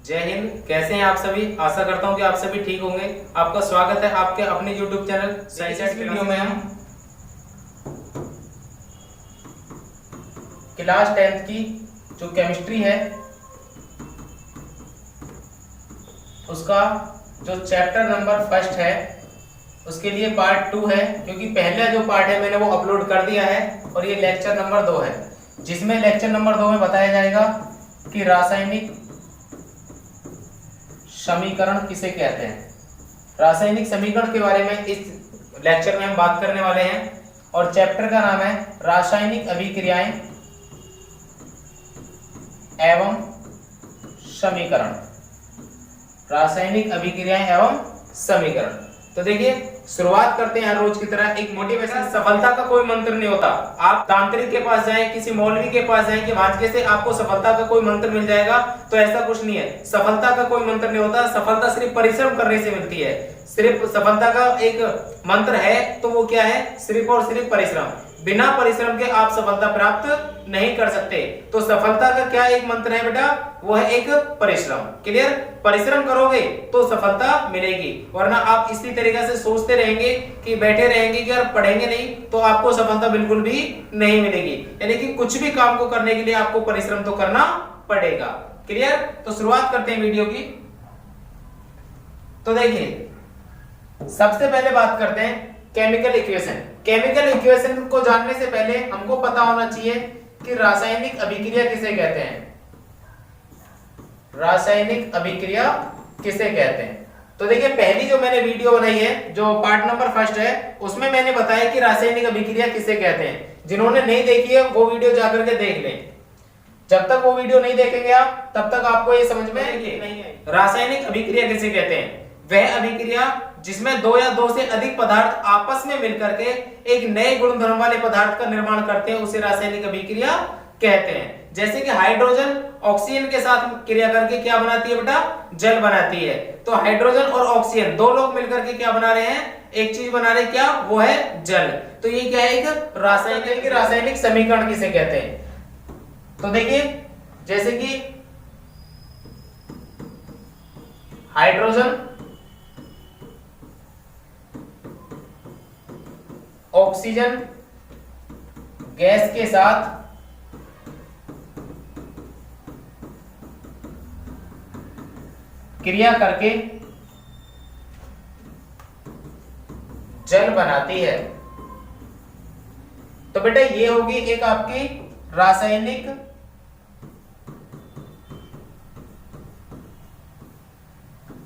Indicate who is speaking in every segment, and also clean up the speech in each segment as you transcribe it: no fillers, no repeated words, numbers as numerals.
Speaker 1: जय हिंद। कैसे हैं आप सभी? आशा करता हूं कि आप सभी ठीक होंगे। आपका स्वागत है आपके अपने YouTube चैनल साइंस वीडियो में। हम क्लास 10th की जो केमिस्ट्री है उसका जो चैप्टर नंबर फर्स्ट है उसके लिए पार्ट 2 है, क्योंकि पहला जो पार्ट है मैंने वो अपलोड कर दिया है और ये लेक्चर नंबर 2 है, जिसमें लेक्चर नंबर 2 में बताया जाएगा कि रासायनिक समीकरण किसे कहते हैं। रासायनिक समीकरण के बारे में इस लेक्चर में हम बात करने वाले हैं और चैप्टर का नाम है रासायनिक अभिक्रियाएं एवं समीकरण। रासायनिक अभिक्रियाएं एवं समीकरण। तो देखिए, शुरुआत करते हैं हर रोज की तरह एक मोटिवेशन। सफलता का कोई मंत्र नहीं होता। आप तांत्रिक के पास जाएं, किसी मौलवी के पास जाएं कि भांजे से आपको सफलता का कोई मंत्र मिल जाएगा, तो ऐसा कुछ नहीं है। सफलता का कोई मंत्र नहीं होता। सफलता सिर्फ परिश्रम करने से मिलती है। सिर्फ सफलता का एक मंत्र है तो वो क्या है? सिर्फ और सिर्फ परिश्रम। बिना परिश्रम के आप सफलता प्राप्त नहीं कर सकते। तो सफलता का क्या एक मंत्र है बेटा? वो है एक परिश्रम। क्लियर? परिश्रम करोगे तो सफलता मिलेगी, वरना आप इसी तरीके से सोचते रहेंगे कि बैठे रहेंगे कि यार पढ़ेंगे नहीं तो आपको सफलता बिल्कुल भी नहीं मिलेगी। यानी कि कुछ भी काम को करने के लिए आपको परिश्रम तो करना पड़ेगा। क्लियर? तो शुरुआत करते हैं वीडियो की। तो देखिए, सबसे पहले बात करते हैं केमिकल इक्वेशन। केमिकल इक्वेशन को जानने से पहले हमको पता होना चाहिए कि रासायनिक अभिक्रिया किसे कहते हैं। रासायनिक अभिक्रिया किसे कहते हैं? तो देखिए, पहली जो मैंने वीडियो बनाई है जो पार्ट नंबर फर्स्ट है, उसमें मैंने बताया कि रासायनिक अभिक्रिया किसे कहते हैं। जिन्होंने नहीं देखी है वो वीडियो जाकर के देख लें। जब तक वो वीडियो नहीं देखेंगे आप, तब तक आपको ये समझ में नहीं है रासायनिक अभिक्रिया किसे कहते हैं। वह अभिक्रिया जिसमें दो या दो से अधिक पदार्थ आपस में मिलकर के एक नए गुणधर्म वाले पदार्थ का निर्माण करते हैं, उसे रासायनिक अभिक्रिया कहते हैं। जैसे कि हाइड्रोजन ऑक्सीजन के साथ क्रिया करके क्या बनाती है बेटा? जल बनाती है। तो हाइड्रोजन और ऑक्सीजन दो लोग मिलकर के क्या बना रहे हैं? एक चीज बना रहे हैं। क्या? वो है जल। तो ये क्या है? एक रासायनिक समीकरण किसे कहते हैं। तो देखिए, जैसे कि हाइड्रोजन ऑक्सीजन गैस के साथ क्रिया करके जल बनाती है। तो बेटा ये होगी एक आपकी रासायनिक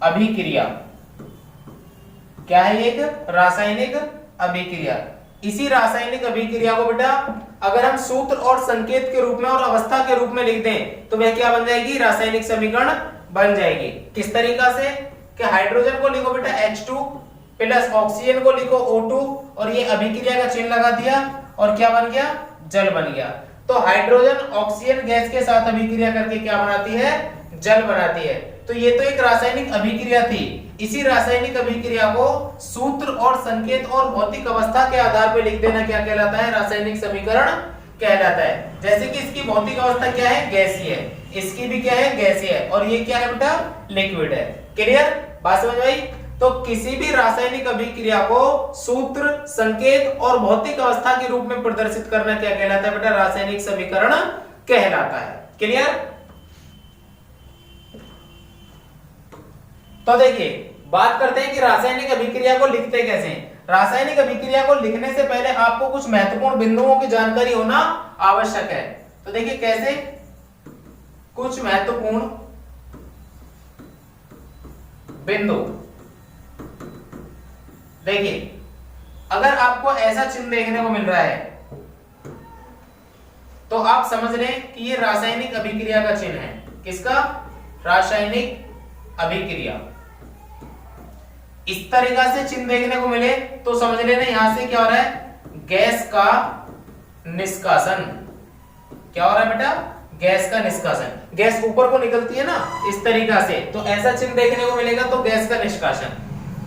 Speaker 1: अभिक्रिया। क्या है? एक रासायनिक अभिक्रिया। इसी रासायनिक अभिक्रिया को बेटा अगर हम सूत्र और संकेत के रूप में और अवस्था के रूप में लिख दें तो वह क्या बन जाएगी? रासायनिक समीकरण बन जाएगी। किस तरीका से? कि हाइड्रोजन को लिखो बेटा H2 प्लस ऑक्सीजन को लिखो O2 और ये अभिक्रिया का चिन्ह लगा दिया और क्या बन गया? जल बन गया। तो हाइड्रोजन ऑक्सीजन गैस के साथ अभिक्रिया करके क्या बनाती है? जल बनाती है। तो ये तो एक रासायनिक अभिक्रिया थी। इसी रासायनिक अभिक्रिया को सूत्र और संकेत और भौतिक अवस्था के आधार पर लिख देना क्या कहलाता है? रासायनिक समीकरण कहलाता है। जैसे कि इसकी भौतिक अवस्था क्या है? गैसीय है। इसकी भी क्या है? गैसीय है। और ये क्या है बेटा? लिक्विड है। क्लियर? बात समझ में आई? तो किसी भी रासायनिक अभिक्रिया को सूत्र, संकेत और भौतिक अवस्था के रूप में प्रदर्शित करना क्या कहलाता है बेटा? रासायनिक समीकरण कहलाता है। क्लियर? तो देखिए, बात करते हैं कि रासायनिक अभिक्रिया को लिखते कैसे हैं। रासायनिक अभिक्रिया को लिखने से पहले आपको कुछ महत्वपूर्ण बिंदुओं की जानकारी होना आवश्यक है। तो देखिए कैसे? कुछ महत्वपूर्ण बिंदु। देखिए, अगर आपको ऐसा चिन्ह देखने को मिल रहा है तो आप समझ लें कि ये रासायनिक अभिक्रिया का चिन्ह है। किसका? रासायनिक अभिक्रिया। इस तरीका से चिन्ह देखने को मिले तो समझ लेना यहां से क्या हो रहा है? गैस का निष्कासन। क्या हो रहा है बेटा? गैस का निष्कासन। गैस ऊपर को निकलती है ना इस तरीका से, तो ऐसा चिन्ह देखने को मिलेगा तो गैस का निष्कासन।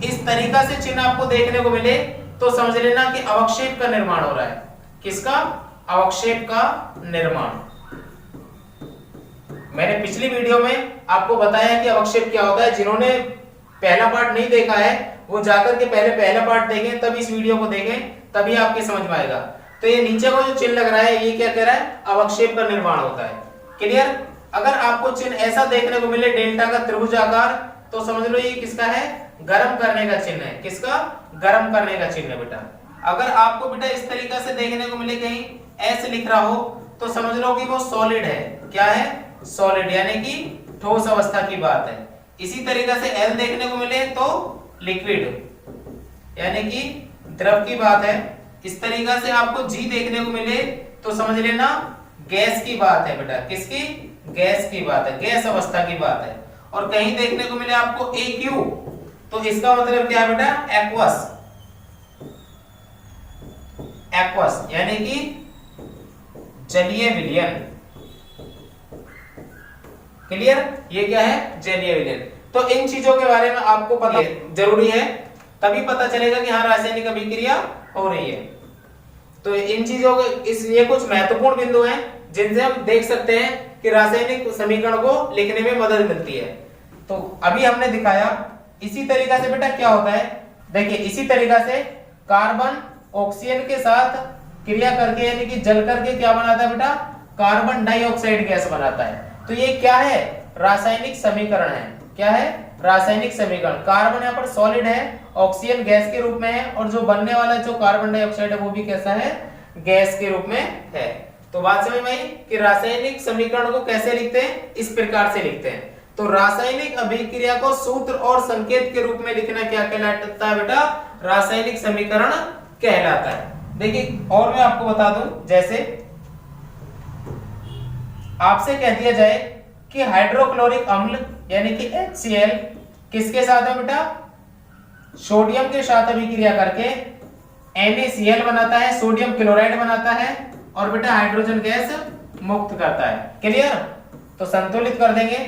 Speaker 1: इस तरीका से चिन्ह आपको देखने को मिले तो समझ लेना कि अवक्षेप का निर्माण हो रहा है। किसका? अवक्षेप का निर्माण। मैंने पिछली वीडियो में आपको बताया कि अवक्षेप क्या होता है। जिन्होंने पहला पार्ट नहीं देखा है वो जाकर के पहले पहला पार्ट देखें, तब इस वीडियो को देखें, तभी आपके समझ में आएगा। तो ये नीचे को जो चिन्ह लग रहा है, ये क्या कह रहा है, अवक्षेप का निर्माण होता है। क्लियर। अगर आपको चिन्ह ऐसा देखने को मिले डेल्टा का त्रिभुजाकार, तो समझ लो ये किसका है, गर्म करने का चिन्ह है। किसका, गर्म करने का चिन्ह है बेटा। अगर आपको बेटा इस तरीका से देखने को मिले कहीं ऐसे लिख रहा हो, तो समझ लो कि वो सॉलिड है। क्या है, सॉलिड, यानी कि ठोस अवस्था की बात है। इसी तरीका से एल देखने को मिले तो लिक्विड, यानी कि द्रव की बात है। इस तरीका से आपको जी देखने को मिले तो समझ लेना गैस की बात है बेटा। किसकी, गैस की बात है, गैस अवस्था की बात है। और कहीं देखने को मिले आपको ए क्यू, तो इसका मतलब क्या है बेटा, एक्वस, एक्वस यानी कि जलीय विलयन। क्लियर, ये क्या है, जलीय विलयन। तो इन चीजों के बारे में आपको पता जरूरी है, तभी पता चलेगा कि हाँ रासायनिक अभिक्रिया हो रही है। तो इन चीजों के ये कुछ महत्वपूर्ण बिंदु हैं जिनसे हम देख सकते हैं कि रासायनिक समीकरण को लिखने में मदद मिलती है। तो अभी हमने दिखाया। इसी तरीका से बेटा क्या होता है, देखिए इसी तरीका से कार्बन ऑक्सीजन के साथ क्रिया करके यानी कि जल करके क्या बनाता है बेटा, कार्बन डाइऑक्साइड गैस बनाता है। तो ये क्या है, रासायनिक समीकरण है। क्या है, रासायनिक समीकरण। कार्बन यहाँ पर सॉलिड है, ऑक्सीजन गैस के रूप में है, और जो बनने वाला जो कार्बन डाइऑक्साइड है वो भी कैसा है, गैस के रूप में है। तो बात समझ में आई कि रासायनिक समीकरण को कैसे लिखते हैं, इस प्रकार से लिखते हैं। तो रासायनिक अभिक्रिया को सूत्र और संकेत के रूप में लिखना क्या कहलाता है बेटा, रासायनिक समीकरण कहलाता है। देखिए और मैं आपको बता दूं, जैसे आपसे कह दिया जाए कि हाइड्रोक्लोरिक अम्ल यानी कि HCl किसके साथ है बेटा, सोडियम के साथ अभिक्रिया करके NaCl बनाता है, सोडियम क्लोराइड बनाता है और बेटा हाइड्रोजन गैस मुक्त करता है। क्लियर। तो संतुलित कर देंगे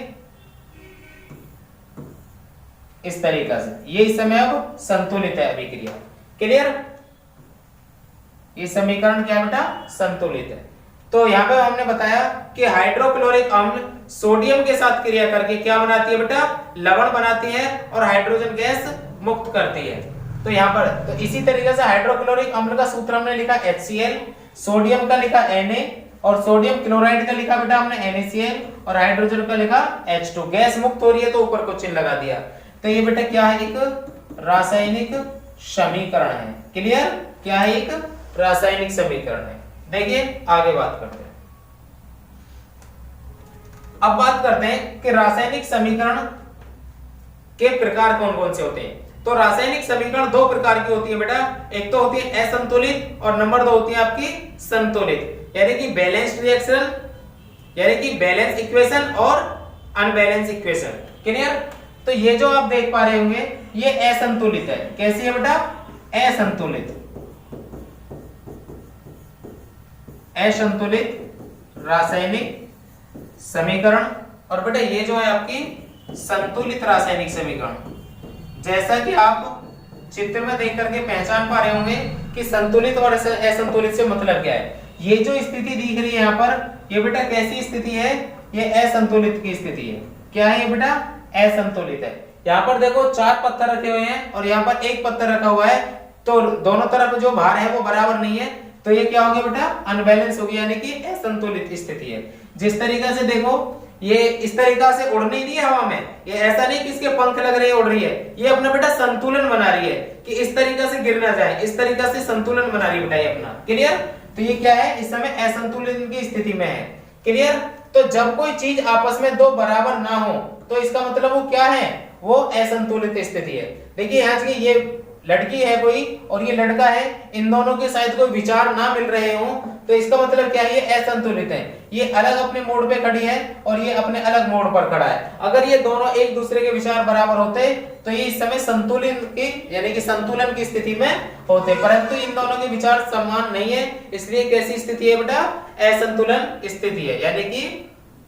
Speaker 1: इस तरीका से, ये इस समय अब संतुलित है अभिक्रिया। क्लियर, ये समीकरण क्या बेटा, संतुलित है। तो यहाँ पे हमने बताया कि हाइड्रोक्लोरिक अम्ल सोडियम के साथ क्रिया करके क्या बनाती है बेटा, लवण बनाती है और हाइड्रोजन गैस मुक्त करती है। तो यहाँ पर तो इसी तरीके से हाइड्रोक्लोरिक अम्ल का सूत्र हमने लिखा HCl, सोडियम का लिखा Na और सोडियम क्लोराइड का लिखा बेटा हमने NaCl और हाइड्रोजन का लिखा H2। गैस मुक्त हो रही है तो ऊपर को चिन्ह लगा दिया। तो ये बेटा क्या है, एक रासायनिक समीकरण है। क्लियर, क्या है, एक रासायनिक समीकरण है। देखिए आगे बात करते हैं। अब बात करते हैं कि रासायनिक समीकरण के प्रकार कौन कौन से होते हैं। तो रासायनिक समीकरण दो प्रकार की होती है बेटा, एक तो होती है असंतुलित और नंबर 2 होती है आपकी संतुलित, यानी कि बैलेंस्ड रिएक्शन, यानी कि बैलेंस इक्वेशन और अनबैलेंस इक्वेशन। क्लियर। तो ये जो आप देख पा रहे होंगे ये असंतुलित है। कैसी है बेटा, असंतुलित, असंतुलित रासायनिक समीकरण। और बेटा ये जो है आपकी संतुलित रासायनिक समीकरण। जैसा कि आप चित्र में देख करके पहचान पा रहे होंगे कि संतुलित और असंतुलित से मतलब क्या है। ये जो स्थिति दिख रही है यहाँ पर, ये बेटा कैसी स्थिति है, ये असंतुलित की स्थिति है। क्या है ये बेटा, असंतुलित है। यहाँ पर देखो 4 पत्थर रखे हुए हैं और यहाँ पर 1 पत्थर रखा हुआ है, तो दोनों तरफ जो भार है वो बराबर नहीं है, तो ये क्या हो गया बेटा, अनबैलेंस हो गया, यानी कि असंतुलित स्थिति है। जिस तरीका से देखो ये इस तरीका से उड़ नहीं रही है हवा में, ये ऐसा नहीं कि इसके पंख लग रहे हैं उड़ रही है, ये अपना बेटा संतुलन बना रही है कि इस तरीका से गिर ना जाए, इस तरीका से संतुलन बना रही है बेटा ये अपना। क्लियर। तो ये क्या है, इस समय असंतुलन की स्थिति में है। क्लियर। तो जब कोई चीज आपस में दो बराबर ना हो तो इसका मतलब वो क्या है, वो असंतुलित स्थिति है। देखिए यहाँ की ये लड़की है कोई और ये लड़का है, इन दोनों के शायद कोई विचार ना मिल रहे हो, तो इसका मतलब क्या है, ये असंतुलित है। ये अलग अपने मोड़ पे खड़ी है और ये अपने अलग मोड़ पर खड़ा है। अगर ये दोनों एक दूसरे के विचार बराबर होते तो ये इस समय संतुलन की यानी कि संतुलन की स्थिति में होते, परंतु इन दोनों के विचार समान नहीं है, इसलिए कैसी स्थिति है बेटा, असंतुलन स्थिति है, यानी कि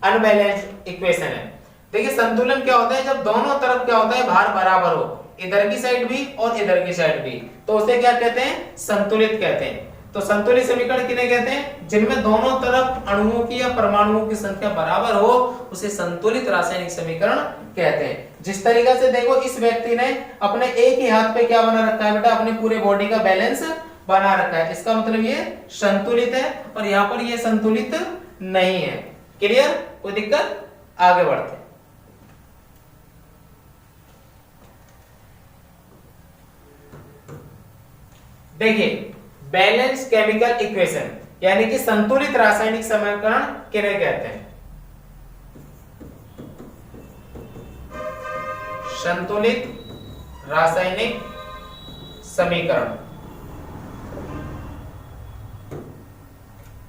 Speaker 1: अनबैलेंस्ड इक्वेशन है। देखिए संतुलन क्या होता है, जब दोनों तरफ क्या होता है, भार बराबर हो, इधर की साइड भी और इधर की साइड भी, तो उसे क्या कहते हैं, संतुलित कहते हैं। तो संतुलित समीकरण किन्हें कहते हैं? जिनमें दोनों तरफ अणुओं की या परमाणुओं की संख्या बराबर हो उसे संतुलित रासायनिक समीकरण कहते हैं। जिस तरीके से देखो इस व्यक्ति ने अपने एक ही हाथ पे क्या बना रखा है बेटा? अपने पूरे बॉडी का बैलेंस बना रखा है, इसका मतलब ये संतुलित है, और यहाँ पर ये संतुलित नहीं है। क्लियर? कोई दिक्कत? आगे बढ़ते हैं। देखिए बैलेंस केमिकल इक्वेशन यानी कि संतुलित रासायनिक समीकरण किन्हें कहते हैं? संतुलित रासायनिक समीकरण।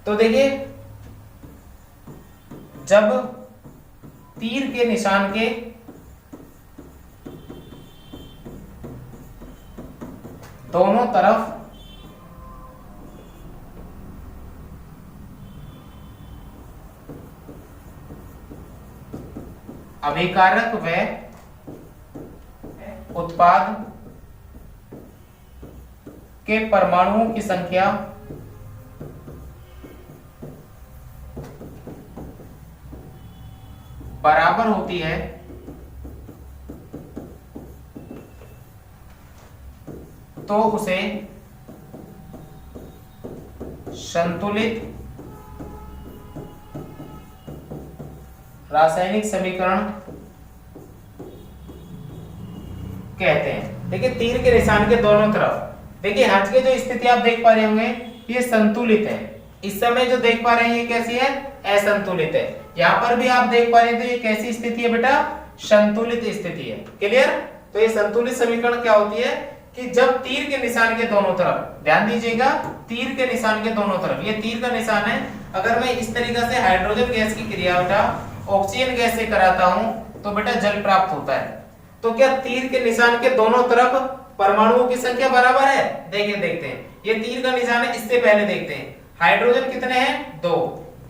Speaker 1: तो देखिए जब तीर के निशान के दोनों तरफ अभिकारक व उत्पाद के परमाणुओं की संख्या बराबर होती है तो उसे संतुलित रासायनिक समीकरण कहते हैं। देखिए तीर के निशान के दोनों तरफ देखिए आज के जो स्थिति आप देख पा रहे होंगे ये संतुलित है। इस समय जो देख पा रहे हैं ये कैसी है? असंतुलित है। यहाँ पर भी आप देख पा रहे हैं तो ये कैसी स्थिति है बेटा? संतुलित स्थिति है। क्लियर? तो ये संतुलित समीकरण क्या होती है कि जब तीर के निशान के दोनों तरफ, ध्यान दीजिएगा, तीर के निशान के दोनों तरफ, ये तीर का निशान है, अगर मैं इस तरीके से हाइड्रोजन गैस की क्रिया बेटा ऑक्सीजन गैस से कराता हूं तो बेटा जल प्राप्त होता है। तो क्या तीर के निशान के दोनों तरफ परमाणुओं की संख्या बराबर है? देखिए देखते हैं, ये तीर का निशान है, इससे पहले देखते हैं हाइड्रोजन कितने हैं? 2।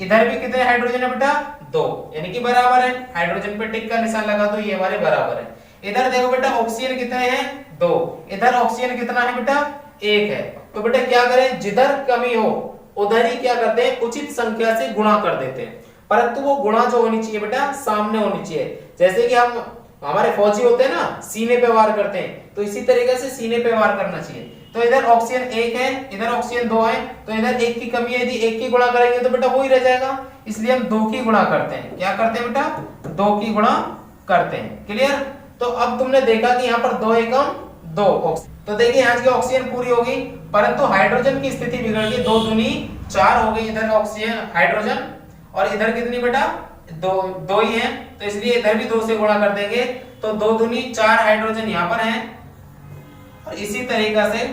Speaker 1: इधर भी कितने हाइड्रोजन है बेटा? 2, यानी कि बराबर है। हाइड्रोजन पे टिक का निशान लगा तो ये हमारे बराबर है। इधर देखो बेटा ऑक्सीजन कितने हैं? 2। इधर ऑक्सीजन कितना है बेटा? 1 है। तो बेटा क्या करें? जिधर कमी हो उधर ही क्या करते हैं? उचित संख्या से गुणा कर देते हैं, परंतु वो गुणा जो होनी चाहिए बेटा सामने होनी चाहिए। जैसे कि हम हमारे फौजी होते हैं ना, सीने पे वार करते हैं, तो इसी तरीके से सीने पे वार करना चाहिए। तो इधर ऑक्सीजन 1 है, इधर ऑक्सीजन 2 है, तो इधर 1 की कमी है, यदि 1 की गुणा करेंगे तो बेटा वो ही रह जाएगा, इसलिए हम 2 की गुणा करते हैं। क्या करते हैं बेटा? 2 की गुणा करते हैं। क्लियर? तो अब तुमने देखा कि यहाँ पर 2 एकम 2, तो देखिए यहाँ की ऑक्सीजन पूरी होगी, परंतु हाइड्रोजन की स्थिति बिगड़ गई, 2 दूनी 4 हो गई। इधर ऑक्सीजन हाइड्रोजन और इधर कितनी बेटा? 2 ही है, तो इसलिए इधर भी 2 से गुणा कर देंगे, तो 2 दूनी 4 हाइड्रोजन यहाँ पर हैं, और इसी तरीका से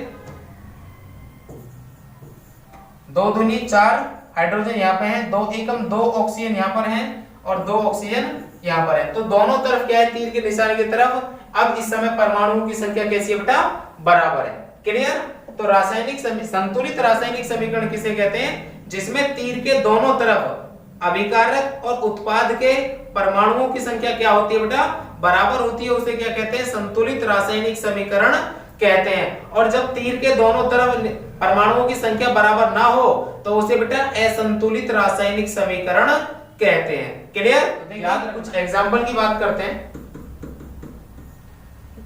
Speaker 1: 2 दूनी 4 हाइड्रोजन यहाँ पे हैं, 2 एकम 2 ऑक्सीजन यहाँ पर हैं, और 2 ऑक्सीजन यहाँ पर है। तो दोनों तरफ क्या है? तीर के निशान की तरफ। अब इस समय परमाणुओं की संख्या कैसी है बेटा? बराबर है। क्लियर? तो रासायनिक संतुलित रासायनिक समीकरण किसे कहते हैं? जिसमें तीर के दोनों तरफ अभिकारक और उत्पाद के परमाणुओं की संख्या क्या होती है बेटा? बराबर होती है, उसे क्या कहते हैं? संतुलित रासायनिक समीकरण कहते हैं। और जब तीर के दोनों तरफ परमाणुओं की संख्या बराबर ना हो तो उसे बेटा असंतुलित रासायनिक समीकरण कहते हैं। क्लियर? याद कुछ एग्जांपल की बात करते हैं।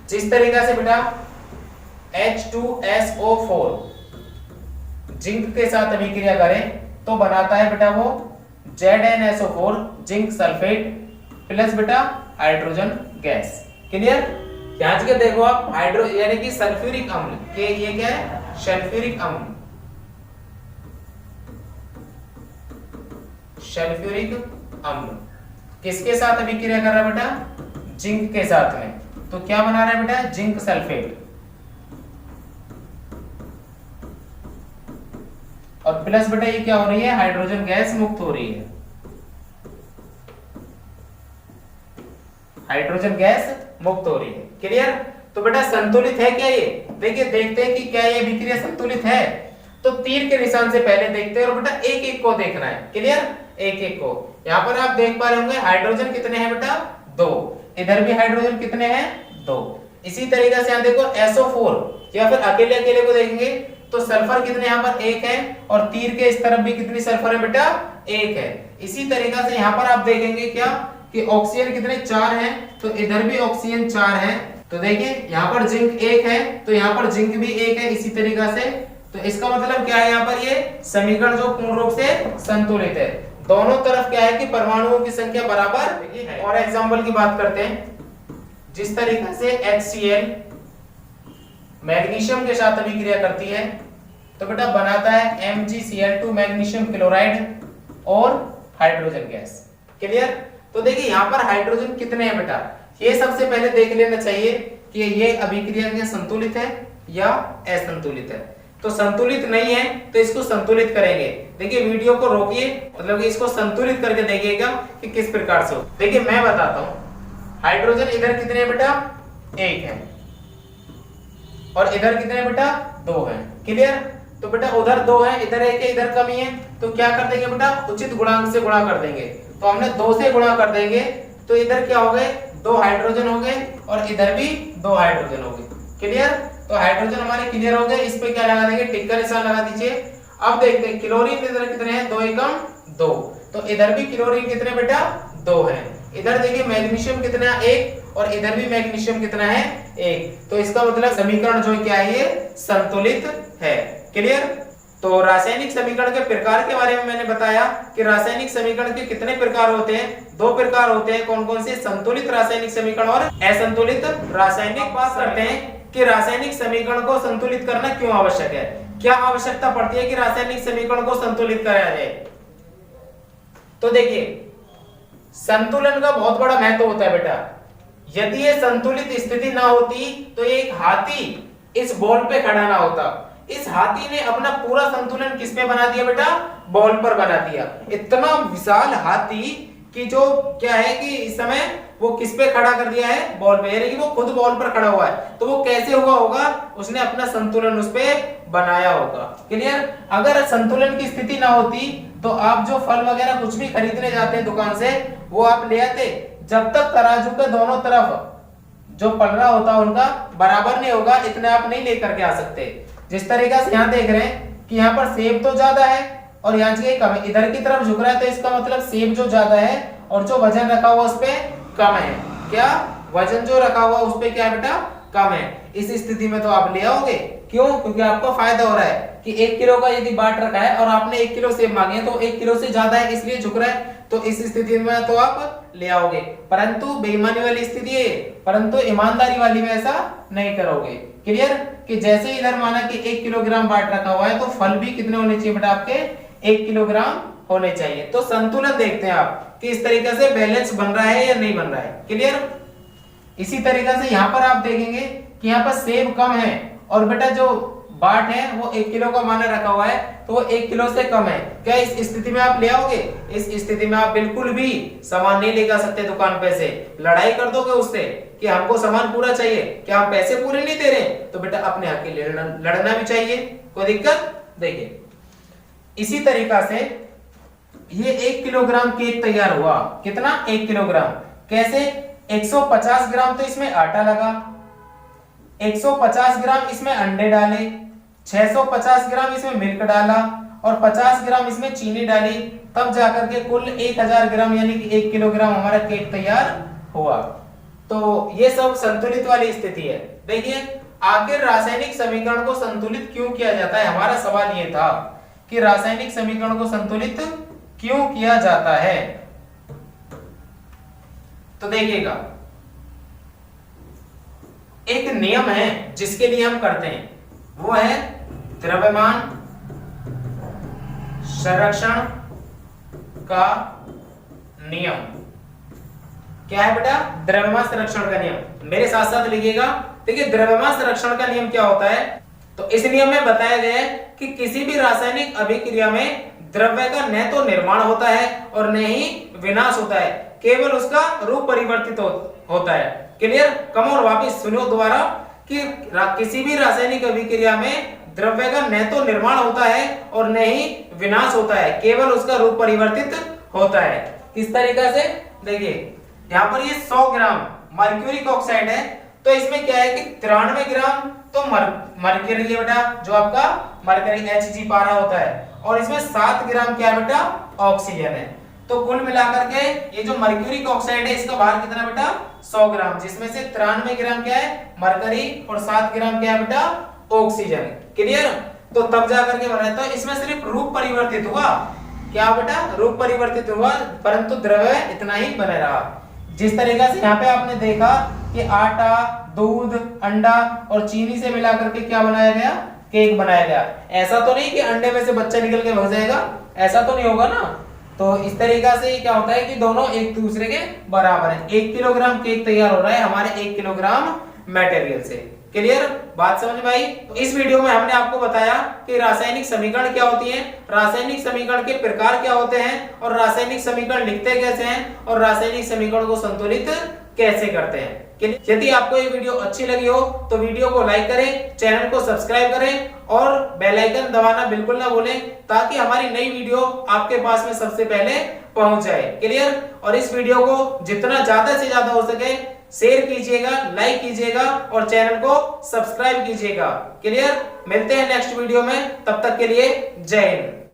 Speaker 1: जिस तरीका से बेटा H2SO4 जिंक के साथ अभिक्रिया करें तो बनाता है बेटा वो ZnSO4 जिंक सल्फेट प्लस बेटा हाइड्रोजन गैस। क्लियर? यहाँ के देखो आप हाइड्रो यानी कि सल्फ्यूरिक अम्ल के, ये क्या है? सल्फ्यूरिक अम्ल, सल्फ्यूरिक अम्ल किसके साथ अभिक्रिया कर रहा है बेटा? जिंक के साथ में। तो क्या बना रहा है बेटा? जिंक सल्फेट, और प्लस बेटा ये क्या हो रही है? हाइड्रोजन गैस मुक्त हो रही है, हाइड्रोजन गैस मुक्त हो रही है। क्लियर? तो बेटा संतुलित है क्या ये? देखिए देखते हैं कि क्या ये अभिक्रिया संतुलित है। तो तीर के निशान से पहले देखते हैं, और बेटा एक एक को देखना है। क्लियर? एक एक को। यहाँ पर आप देख पा रहे होंगे हाइड्रोजन कितने हैं बेटा? 2। इधर भी हाइड्रोजन कितने हैं? 2। इसी तरीके से यहाँ देखो SO4, या फिर अकेले अकेले को देखेंगे तो सल्फर कितने यहाँ पर 1 है, और तीर के इस तरफ भी कितनी सल्फर है बेटा 1 है। इसी तरीका से यहाँ पर आप देखेंगे क्या कि ऑक्सीजन कितने 4 हैं, तो इधर भी ऑक्सीजन 4 है। तो देखिए यहाँ पर जिंक 1 है तो यहाँ पर जिंक भी 1 है इसी तरीका से। तो इसका मतलब क्या है, यहाँ पर ये समीकरण जो पूर्ण रूप से संतुलित है, दोनों तरफ क्या है कि परमाणुओं की संख्या बराबर है। और एग्जांपल की बात करते हैं, जिस तरीके से HCl मैग्नीशियम के साथ अभिक्रिया करती है तो बेटा बनाता है MgCl2 मैग्नीशियम क्लोराइड और हाइड्रोजन गैस। क्लियर। तो देखिए यहाँ पर हाइड्रोजन कितने हैं बेटा, ये सबसे पहले देख लेना चाहिए कि ये अभिक्रिया के संतुलित है या असंतुलित है। तो संतुलित नहीं है तो इसको संतुलित करेंगे। देखिए वीडियो को रोकिए, मतलब कि इसको संतुलित करके देखिएगा कि किस प्रकार से हो। देखिए मैं बताता हूं, हाइड्रोजन इधर कितने हैं बेटा 1 है और इधर कितने हैं बेटा 2 है। क्लियर। तो बेटा उधर 2 है, इधर 1 है, इधर कमी है, तो क्या कर देंगे बेटा उचित गुणांक से गुणा कर देंगे। तो हमने 2 से गुणा कर देंगे तो इधर क्या हो गए 2 हाइड्रोजन हो गए और इधर भी 2 हाइड्रोजन हो गए। क्लियर। तो हाइड्रोजन हमारे क्लियर हो गए, इस पे क्या लगा देंगे टिक का निशान लगा दीजिए। अब देखते हैं क्लोरीन इधर कितने हैं 2 एकम 2, तो इधर भी क्लोरीन कितने बेटा 2 है। इधर देखिए मैग्नीशियम कितना है 1 और इधर भी मैग्नीशियम कितना है 1। तो इसका मतलब समीकरण जो क्या है ये संतुलित है। क्लियर। तो रासायनिक समीकरण के प्रकार के बारे में मैंने बताया कि रासायनिक समीकरण के कितने प्रकार होते हैं, 2 प्रकार होते हैं। कौन कौन से, संतुलित रासायनिक समीकरण और असंतुलित रासायनिक। बात करते हैं कि रासायनिक समीकरण को संतुलित करना क्यों आवश्यक है, क्या आवश्यकता पड़ती है कि रासायनिक समीकरण को संतुलित कराया जाए। तो देखिए संतुलन का बहुत बड़ा महत्व होता है बेटा। यदि ये संतुलित स्थिति ना होती तो एक हाथी इस बॉल पे खड़ा ना होता। इस हाथी ने अपना पूरा संतुलन किस पे बना दिया बेटा, बॉल पर बना दिया। इतना विशाल हाथी कि जो क्या है कि इस समय वो किस पे खड़ा कर दिया है, बॉल पे, यानी कि वो खुद बॉल पर खड़ा हुआ है। तो वो कैसे हुआ होगा, उसने अपना संतुलन उस पे बनाया होगा। क्लियर। अगर संतुलन की स्थिति ना होती तो आप जो फल वगैरह कुछ भी खरीदने जाते हैं दुकान से, वो आप ले आते, जब तक तराजू के दोनों तरफ जो पलड़ा होता है उनका बराबर नहीं होगा, इतने आप नहीं लेकर के आ सकते। जिस तरीके से यहाँ देख रहे हैं कि यहाँ पर सेब तो ज्यादा है और यहाँ से कम है, इधर की तरफ झुक रहा है, तो इसका मतलब सेब जो ज्यादा है और जो वजन रखा हुआ उस पे कम है। क्या वजन जो रखा हुआ उस पे क्या है बेटा कम है। इस स्थिति में तो आप ले आओगे, क्यों, क्योंकि आपको फायदा हो रहा है कि 1 किलो का यदि बाट रखा है और आपने 1 किलो सेब मांगे तो 1 किलो से ज्यादा है इसलिए झुक रहा है, तो इस स्थिति में तो आप ले आओगे। परंतु बेईमानी वाली स्थिति है, परंतु ईमानदारी वाली में ऐसा नहीं करोगे। क्लियर। कि जैसे इधर माना कि 1 किलोग्राम बाट रखा हुआ है तो फल भी कितने होने चाहिए बेटा आपके 1 किलोग्राम होने चाहिए। तो संतुलन देखते हैं आप कि इस तरीके से बैलेंस बन रहा है या नहीं बन रहा है। क्लियर। इसी तरीके से यहाँ पर आप देखेंगे कि यहाँ पर सेब कम है और बेटा जो बाट है वो 1 किलो का माना रखा हुआ है तो वो 1 किलो से कम है। क्या इस स्थिति में आप ले आओगे, इस स्थिति में आप बिल्कुल भी सामान नहीं ले जा सकते दुकान पे से, लड़ाई कर दोगे उससे कि हमको सामान पूरा चाहिए, क्या हम पैसे पूरे नहीं दे रहे, तो बेटा अपने हक के लिए लड़ना भी चाहिए, कोई दिक्कत। देखिए इसी तरीका से ये 1 किलोग्राम केक तैयार हुआ, कितना 1 किलोग्राम, कैसे 150 ग्राम तो इसमें आटा लगा, 150 ग्राम इसमें अंडे डाले, 650 ग्राम इसमें मिल्क डाला और 50 ग्राम इसमें चीनी डाली, तब जाकर के कुल 1000 ग्राम यानी कि 1 किलोग्राम हमारा केक तैयार हुआ। तो ये सब संतुलित वाली स्थिति है। देखिए आखिर रासायनिक समीकरण को संतुलित क्यों किया जाता है, हमारा सवाल ये था कि रासायनिक समीकरण को संतुलित क्यों किया जाता है। तो देखिएगा एक नियम है जिसके लिए हम करते हैं, वो है द्रव्यमान संरक्षण का नियम। क्या है बेटा, द्रव्यमान संरक्षण का नियम। मेरे साथ साथ लिखिएगा। देखिए द्रव्यमान संरक्षण का नियम क्या होता है, तो इस नियम में बताया गया है कि किसी भी रासायनिक अभिक्रिया में द्रव्य का न तो निर्माण होता है और न ही विनाश होता है, केवल उसका रूप परिवर्तित होता है। क्लियर। कम और वापिस सुनियो दोबारा कि किसी भी रासायनिक अभिक्रिया में द्रव्य का न तो निर्माण होता है और न ही विनाश होता है, केवल उसका रूप परिवर्तित होता है। किस तरीके से, देखिए यहाँ पर ये 100 ग्राम मर्क्यूरिक ऑक्साइड है तो इसमें क्या है कि 93 ग्राम तो मरकरी है बेटा, जो आपका मरकरी Hg पारा होता है, और इसमें 7 ग्राम क्या है बेटा, ऑक्सीजन है। तो कुल मिलाकर के ये जो मर्क्यूरिक ऑक्साइड है इसका भार कितना बेटा, 100 ग्राम, जिसमें से 93 ग्राम क्या है, मरकरी, और 7 ग्राम क्या है बेटा, ऑक्सीजन। क्लियर? तो तब जाकर के बना, तो इसमें सिर्फ रूप परिवर्तित हुआ, क्या बेटा, रूप परिवर्तित हुआ, परंतु द्रव्य इतना ही बना रहा। जिस तरीके से यहाँ पे आपने देखा कि आटा, दूध, अंडा और चीनी से मिलाकर के क्या बनाया गया, केक बनाया गया। ऐसा तो नहीं कि अंडे में से बच्चा निकल के भाग जाएगा, ऐसा तो नहीं होगा ना। तो इस तरीका से क्या होता है कि दोनों एक दूसरे के बराबर हैं। 1 किलोग्राम केक तैयार हो रहा है हमारे 1 किलोग्राम मटेरियल से। क्लियर? बात समझ में आई? तो इस वीडियो में हमने आपको बताया कि रासायनिक समीकरण क्या होती है, रासायनिक समीकरण के प्रकार क्या होते हैं, और रासायनिक समीकरण लिखते कैसे हैं, और रासायनिक समीकरण को संतुलित कैसे करते हैं। यदि आपको ये वीडियो अच्छी लगी हो तो वीडियो को लाइक करें, चैनल को सब्सक्राइब करें और बेल आइकन दबाना बिल्कुल ना भूलें, ताकि हमारी नई वीडियो आपके पास में सबसे पहले पहुंच जाए। क्लियर? और इस वीडियो को जितना ज्यादा से ज्यादा हो सके शेयर कीजिएगा, लाइक कीजिएगा और चैनल को सब्सक्राइब कीजिएगा। क्लियर? मिलते हैं नेक्स्ट वीडियो में, तब तक के लिए जय हिंद।